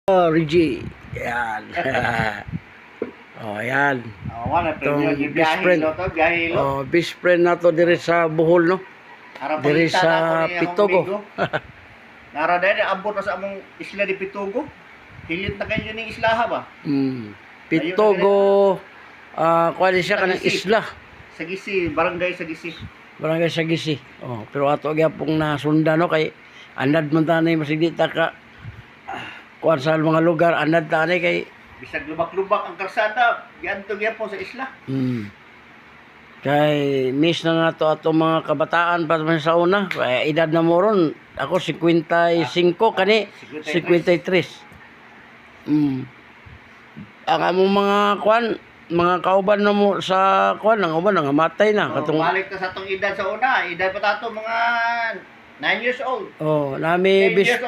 Oh, Reggie. Yan. Oh, yan. Wala premium yung best biyahe friend. lo to, biyahe lo. Oh, best friend na to dire sa Bohol, no? Dire sa Pitugo. Nara dahil abot na sa among isla di Pitugo. Hilit na kayo yung islaha ba? Pitugo, kuwali siya kanang isla. Sagisi, barangay Sagisi. Barangay Sagisi. Oh, pero ato gyapong nasunda, no, kay andad man tanay masigdita ka kuan sa mga lugar, andad tanay kay Bisag lubak-lubak ang kalsada, gianto gyapon sa isla. Kay miss na nato ato mga kabataan pa man sa una. Kaya edad na mo ron, ako 55 kani 53. Ang among mga kuan, mga kauban na mo sa kuan, ang uban nangamatay na katong balik na sa tong edad sa una, edad pa tato mga 9 years old. Oh, nami best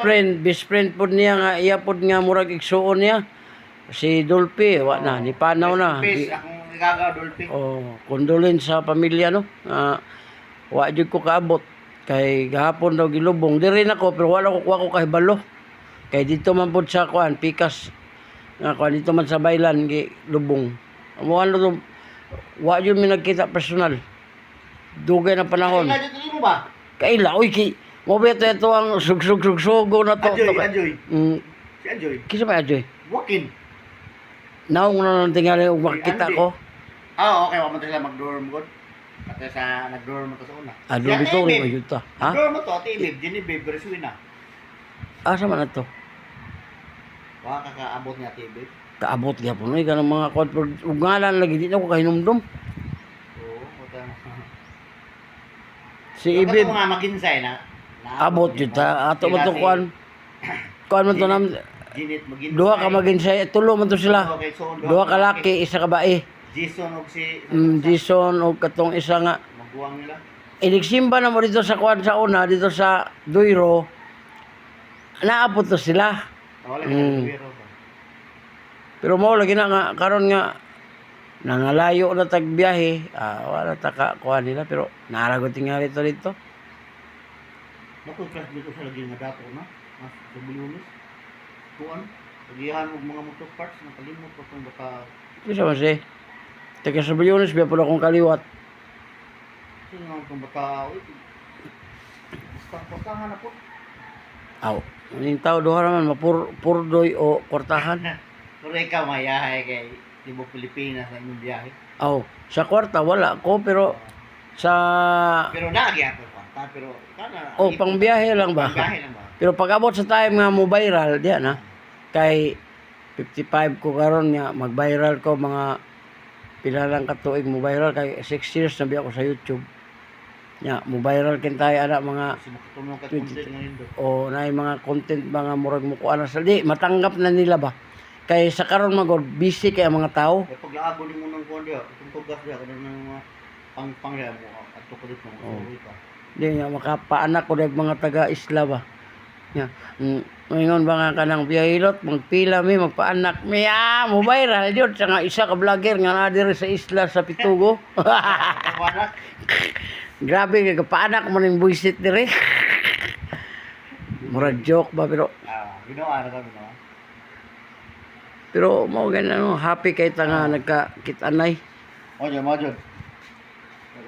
friend pud niya nga iya pud nga murag igsuon niya. Si Dolphy, wa na, ni panaw na. Akong nagagaw Dolphy. Oh, condolence sa pamilya, no. Wa jud ko kaabot kay gahapon daw gilubong. Diri na ko pero wala ko kuha ko kahibalo. Kay dito man pud sa kuan, Pikas. Nga kuan dito man sa Baylan gilubong. Amo ano wa jud mi nagkita personal. Dugay na panahon. Ay, dito mo ba? Kaila oy ki mo beto ito ang sugsug-sugsugo na to. Anjoy. Si Anjoy. Kisa ba Anjoy? Walk-in. Naong na nang tingali og makita ko. Okay, wa man sila mag-dorm god. Kasi sa nag-dorm mo to sa una. Dormitory ba yun ta? Ha? Dorm mo to, Tilib, Genevieve, Bersuina. Asa man na to? Wa ka kaabot niya Tilib. Kaabot gyapon oy kanang mga kuan ug ngalan lagi di na ko kahinumdum. Oo, uta. Si Ibib mga makinsay na. abot jud ta ato man to kuan. Kuan man to nam Ginit magin. duha ka maginsay, tulo man to sila. Duha ka laki, isa ka bae. Jason og si Jason og katong isa nga magbuwang nila. inigsimba na mo dito sa kuan sa una dito sa Duiro. Naabot to sila. Wala ka pero. Pero mao lagi na nga karon nga nangalayo na tagbiyahe, wala ta ka kuan nila pero naaragot tingali to dito. Naku class dito sa lagi nga dato na. Mas Bulyunis. Kuan, pagihan og mga motor parts nakalimot pa kung baka Kisa man si taga sa Bilyones biya pala kong kaliwat. sino kung baka basta portahan na po. Aw, maning tao duha naman mapurdoy o kwartahan. Pero ikaw mayahay kay Tibo Pilipinas na inyong biyahe. Aw, sa kwarta wala ko pero sa Pero naagya ko kwarta pero kana pangbiyahe lang ba? Pangbiyahe lang ba? Pero pag abot sa time nga mo viral diyan na kay 55 ko karon nga mag-viral ko mga pila lang ka tuig mo viral kay 6 years na biya ko sa YouTube. Nya mo viral kin tayo ana mga Kasi makatulong ka content ngayon do. o naay mga content mga murag mo kuan sa di matanggap na nila ba. Kay sa karon magod busy kay ang mga tao. Kaya pag laago ni mo ng kuan dia, itong tugas dia kada ng mga pang dia mo ato ko dito ng ka. Di nga makapaanak ko dag mga taga-isla ba. Nya, ngayon ba nga kanang biyahilot, magpila mi, magpaanak mi, mo viral yun. Sa nga isa ka vlogger nga na diri sa isla sa Pitugo. Anak, Grabe, kapaanak mo ning buisit diri. Murag joke ba, pero ginawa na kami no. pero mo ganun, happy kay ta nga nagka-kitanay. O, mo jud.